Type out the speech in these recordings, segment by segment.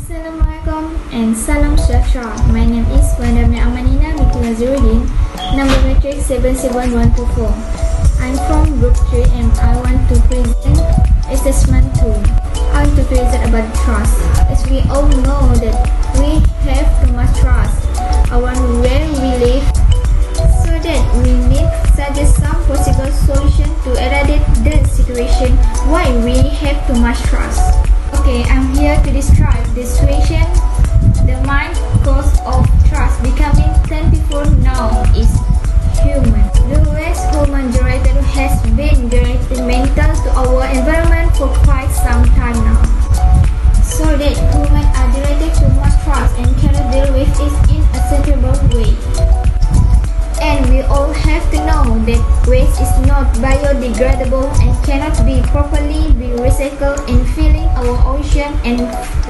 Assalamualaikum and salam sejahtera. My name is DAMIA AMANINA with NAZARUDIN, number matric 77124. I'm from group 3 and I want to present assessment 2. I want to present about trust. As we all know that we have too much trust around where we live, so that we need suggest some possible solution to eradicate the situation why we have too much trust. Okay, I'm here to describe the situation. The main cause of trust becoming plentiful now is human. The waste human generated has been detrimental to our environment for quite some time now. So that humans are generated too much trust and cannot deal with it in a sensible way. And we all have to know that waste is not biodegradable and cannot be properly recycled in filling our ocean and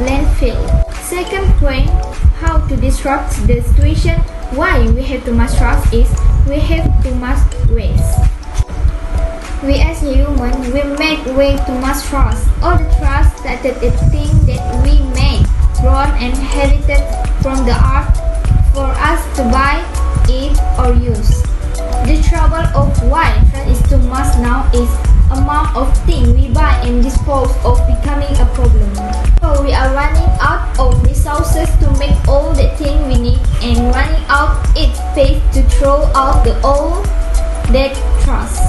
landfill. Second point, how to disrupt the situation why we have too much trust is we have too much waste. We as humans, we make way too much trust. All the trust that the thing that we make, grown and inherited from the earth for us to buy, eat or use. The trouble of why trust is too much now is amount of things we buy and dispose of becoming a problem. So we are running out of resources to make all the things we need and running out its space to throw out the all that trust.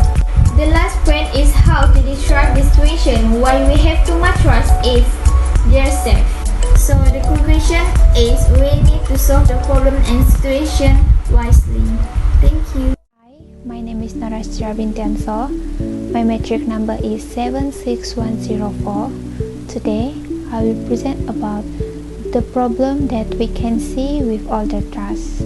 The last point is how to disrupt the situation why we have too much trust is their self. So the conclusion is we need to solve the problem and situation wisely. Thank you. Hi, my name is NORHASTIRAH binti ANSO. My matric number is 76104. Today, I will present about the problem that we can see with all the trust.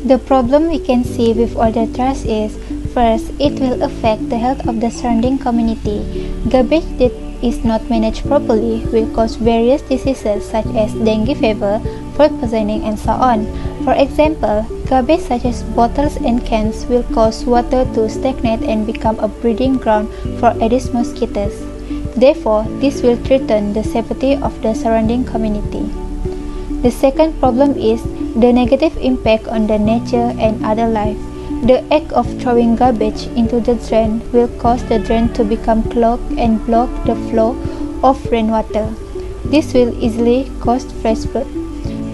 The problem we can see with all the trust is, first, it will affect the health of the surrounding community. Garbage that is not managed properly will cause various diseases such as dengue fever, food poisoning, and so on. For example, garbage such as bottles and cans will cause water to stagnate and become a breeding ground for Aedes mosquitoes. Therefore, this will threaten the safety of the surrounding community. The second problem is the negative impact on the nature and other life. The act of throwing garbage into the drain will cause the drain to become clogged and block the flow of rainwater. This will easily cause flash flood.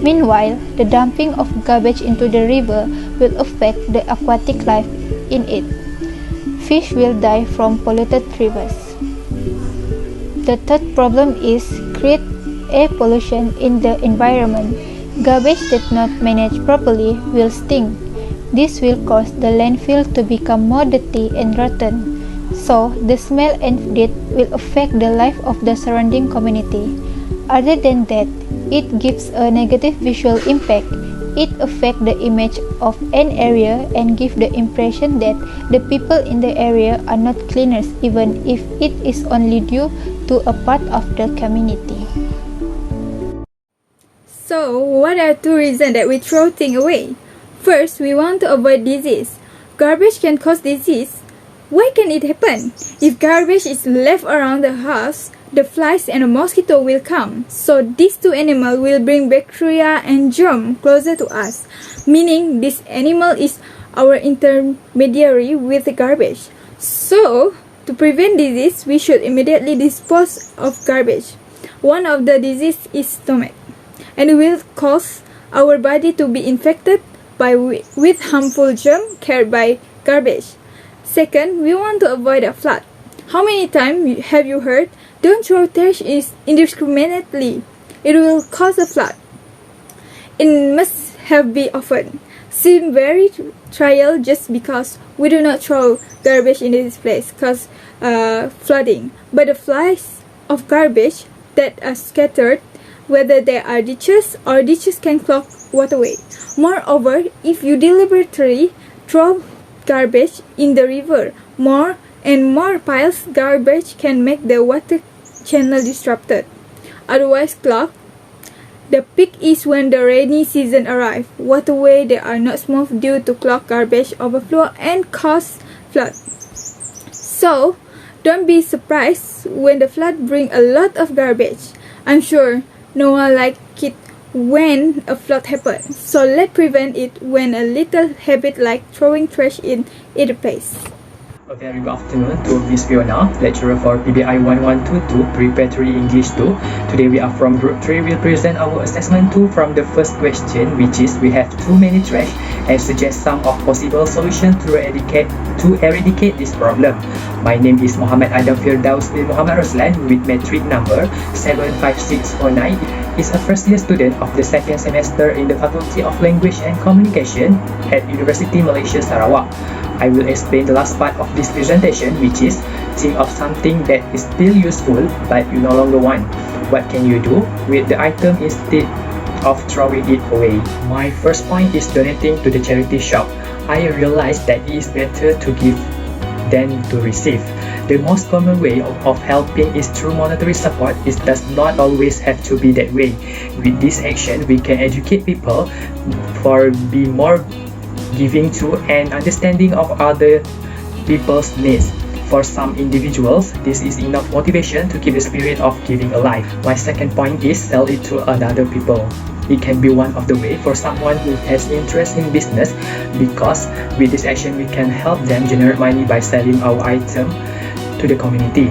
Meanwhile, the dumping of garbage into the river will affect the aquatic life in it. Fish will die from polluted rivers. The third problem is create air pollution in the environment. Garbage that not managed properly will stink. This will cause the landfill to become more dirty and rotten. So, the smell and dirt will affect the life of the surrounding community. Other than that, it gives a negative visual impact. It affects the image of an area and gives the impression that the people in the area are not cleaners even if it is only due to a part of the community. So, what are two reasons that we throw things away? First, we want to avoid disease. Garbage can cause disease. Why can it happen? If garbage is left around the house, the flies and the mosquito will come. So these two animals will bring bacteria and germ closer to us, meaning this animal is our intermediary with the garbage. So, to prevent disease, we should immediately dispose of garbage. One of the disease is stomach, and it will cause our body to be infected with harmful germs carried by garbage. Second, we want to avoid a flood. How many times have you heard, don't throw trash indiscriminately, it will cause a flood? It must have been often seem very trivial just because we do not throw garbage in this place cause flooding. But the flies of garbage that are scattered, whether they are ditches or ditches, can clog waterway. Moreover, if you deliberately throw garbage in the river, more and more piles garbage can make the water channel disrupted, otherwise clogged. The peak is when the rainy season arrives. Waterways that are not smooth due to clogged garbage overflow and cause flood. So, don't be surprised when the flood brings a lot of garbage. I'm sure No one likes it when a flood happens, so let's prevent it when a little habit like throwing trash in either place. A very good afternoon to Miss Fiona, lecturer for PBI 1122 Preparatory English 2. Today we are from Group 3. We'll present our assessment 2 from the first question, which is we have too many trash and suggest some of possible solutions to eradicate this problem. My name is Mohamad Adam Firdaus bin Muhammad ROSLAN with metric number 75649. Is a first year student of the second semester in the Faculty of Language and Communication at University Malaysia Sarawak. I will explain the last part of this presentation, which is think of something that is still useful but you no longer want. What can you do with the item instead of throwing it away? My first point is donating to the charity shop. I realized that it is better to give than to receive. The most common way of helping is through monetary support. It does not always have to be that way. With this action, we can educate people for be more giving to and understanding of other people's needs. For some individuals, this is enough motivation to keep the spirit of giving alive. My second point is sell it to other people. It can be one of the way for someone who has interest in business, because with this action we can help them generate money by selling our item to the community.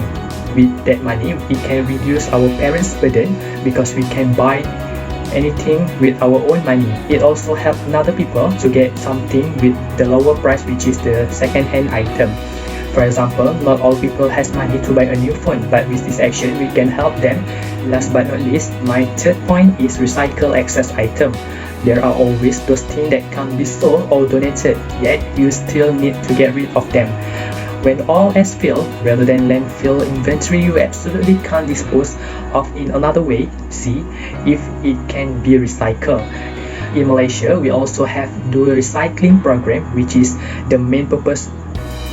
With that money, we can reduce our parents' burden because we can buy anything with our own money. It also helps other people to get something with the lower price, which is the second-hand item. For example, not all people has money to buy a new phone, but with this action we can help them. Last but not least, my third point is recycle excess item. There are always those things that can't be sold or donated, yet you still need to get rid of them. When all is filled, rather than landfill inventory you absolutely can't dispose of in another way, see if it can be recycled. In Malaysia, we also have dual recycling program, which is the main purpose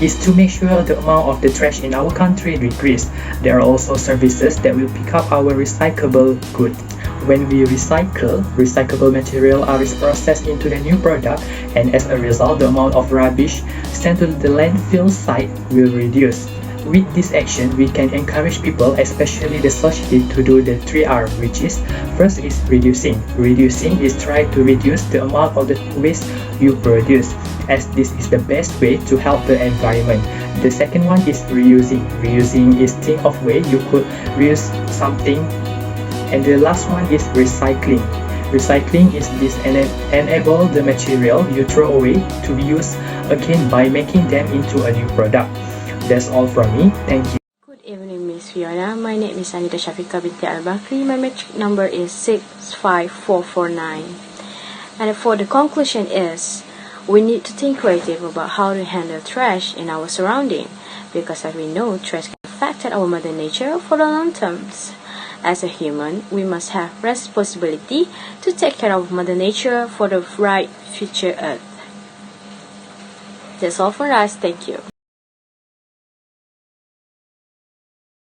is to make sure the amount of the trash in our country decrease. There are also services that will pick up our recyclable goods. When we recycle, recyclable material are processed into the new product, and as a result, the amount of rubbish sent to the landfill site will reduce. With this action, we can encourage people, especially the society, to do the 3R, which is first is reducing. Reducing is try to reduce the amount of the waste you produce, as this is the best way to help the environment. The second one is reusing. Reusing is think of way you could reuse something. And the last one is recycling. Recycling is this enable the material you throw away to be used again by making them into a new product. That's all from me. Thank you. Good evening, Miss Fiona. My name is ANIDA SYAFIQAH BINTI ALBAKRI. My metric number is 65449. And for the conclusion is, we need to think creative about how to handle trash in our surrounding, because as we know, trash can affect our mother nature for the long terms. As a human, we must have responsibility to take care of mother nature for the bright future earth. That's all for us. Thank you.